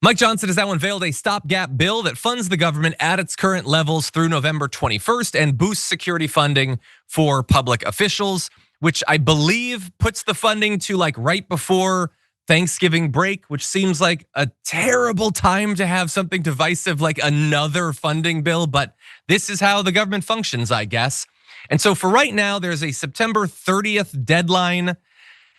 Mike Johnson has now unveiled a stopgap bill that funds the government at its current levels through November 21st and boosts security funding for public officials, which I believe puts the funding to like right before Thanksgiving break, which seems like a terrible time to have something divisive like another funding bill, but this is how the government functions, I guess. And so for right now, there's a September 30th deadline.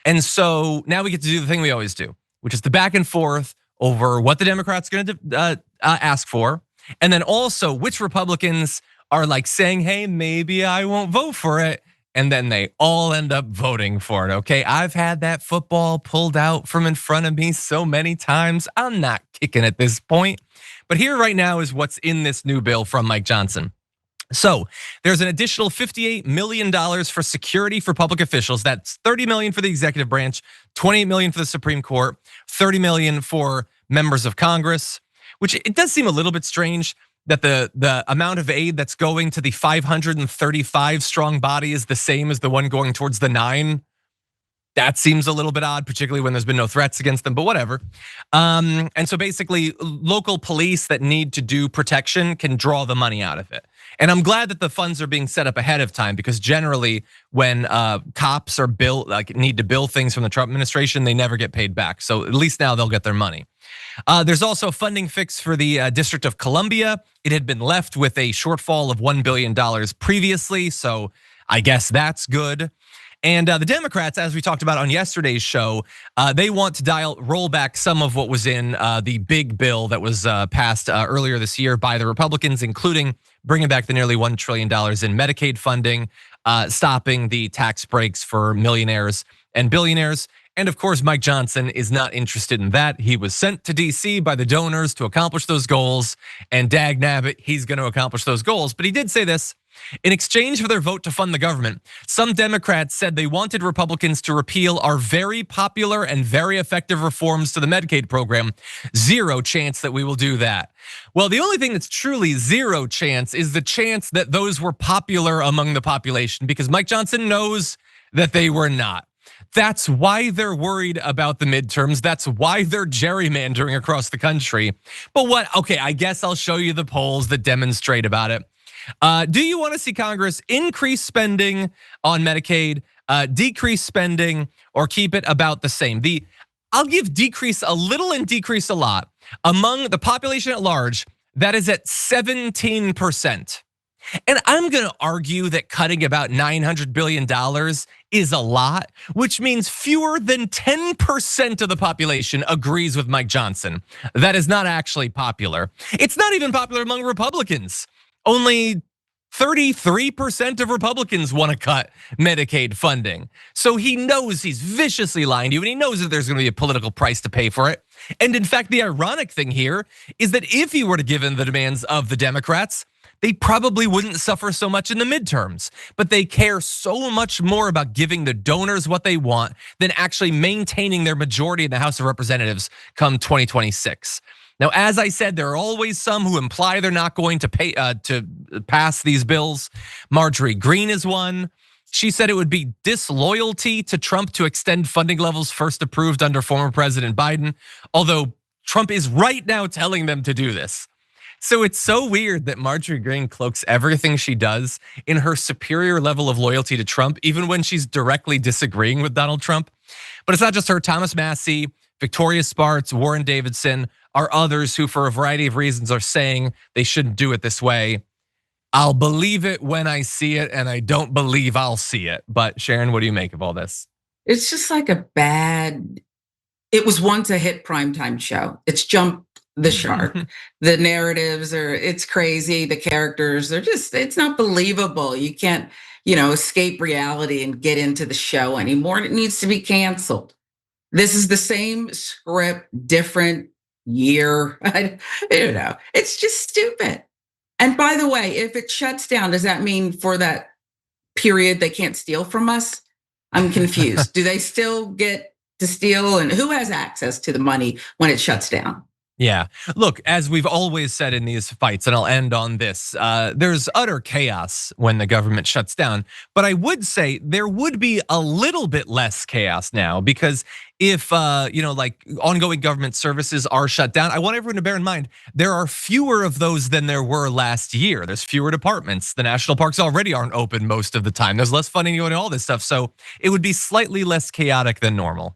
And so now we get to do the thing we always do, which is the back and forth over what the Democrats going to ask for, and then also which Republicans are like saying, hey, maybe I won't vote for it. And then they all end up voting for it, okay? I've had that football pulled out from in front of me so many times. I'm not kicking at this point. But here right now is what's in this new bill from Mike Johnson. So there's an additional $58 million for security for public officials. That's $30 million for the executive branch, $28 million for the Supreme Court, $30 million for members of Congress, which it does seem a little bit strange that the amount of aid that's going to the 535 strong body is the same as the one going towards the 9. That seems a little bit odd, particularly when there's been no threats against them, but whatever. And so basically, local police that need to do protection can draw the money out of it. And I'm glad that the funds are being set up ahead of time, because generally when cops are need to bill things from the Trump administration, they never get paid back. So at least now they'll get their money. There's also a funding fix for the District of Columbia. It had been left with a shortfall of $1 billion previously, so I guess that's good. And the Democrats, as we talked about on yesterday's show, they want to roll back some of what was in the big bill that was passed earlier this year by the Republicans, including bringing back the nearly $1 trillion in Medicaid funding, stopping the tax breaks for millionaires and billionaires. And of course, Mike Johnson is not interested in that. He was sent to DC by the donors to accomplish those goals, and dag nabbit, he's going to accomplish those goals. But he did say this: in exchange for their vote to fund the government, some Democrats said they wanted Republicans to repeal our very popular and very effective reforms to the Medicaid program. Zero chance that we will do that. Well, the only thing that's truly zero chance is the chance that those were popular among the population, because Mike Johnson knows that they were not. That's why they're worried about the midterms. That's why they're gerrymandering across the country. But what? Okay, I guess I'll show you the polls that demonstrate about it. Do you want to see Congress increase spending on Medicaid, decrease spending, or keep it about the same? I'll give decrease a little and decrease a lot. Among the population at large, that is at 17%. And I'm gonna argue that cutting about $900 billion is a lot, which means fewer than 10% of the population agrees with Mike Johnson. That is not actually popular. It's not even popular among Republicans. Only 33% of Republicans want to cut Medicaid funding. So he knows he's viciously lying to you, and he knows that there's going to be a political price to pay for it. And in fact, the ironic thing here is that if he were to give in the demands of the Democrats, they probably wouldn't suffer so much in the midterms. But they care so much more about giving the donors what they want than actually maintaining their majority in the House of Representatives come 2026. Now, as I said, there are always some who imply they're not going to pass these bills. Marjorie Greene is one. She said it would be disloyalty to Trump to extend funding levels first approved under former President Biden, although Trump is right now telling them to do this. So it's so weird that Marjorie Greene cloaks everything she does in her superior level of loyalty to Trump, even when she's directly disagreeing with Donald Trump. But it's not just her. Thomas Massie, Victoria Spartz, Warren Davidson are others who, for a variety of reasons, are saying they shouldn't do it this way. I'll believe it when I see it, and I don't believe I'll see it. But Sharon, what do you make of all this? It's just like it was once a hit primetime show. It's jumped the shark. The narratives it's crazy. The characters, it's not believable. You can't, escape reality and get into the show anymore. And it needs to be canceled. This is the same script, different year. I don't know. It's just stupid. And by the way, if it shuts down, does that mean for that period they can't steal from us? I'm confused. Do they still get to steal? And who has access to the money when it shuts down? Yeah. Look, as we've always said in these fights, and I'll end on this, there's utter chaos when the government shuts down. But I would say there would be a little bit less chaos now because if, like ongoing government services are shut down, I want everyone to bear in mind there are fewer of those than there were last year. There's fewer departments. The national parks already aren't open most of the time. There's less funding going to all this stuff. So it would be slightly less chaotic than normal.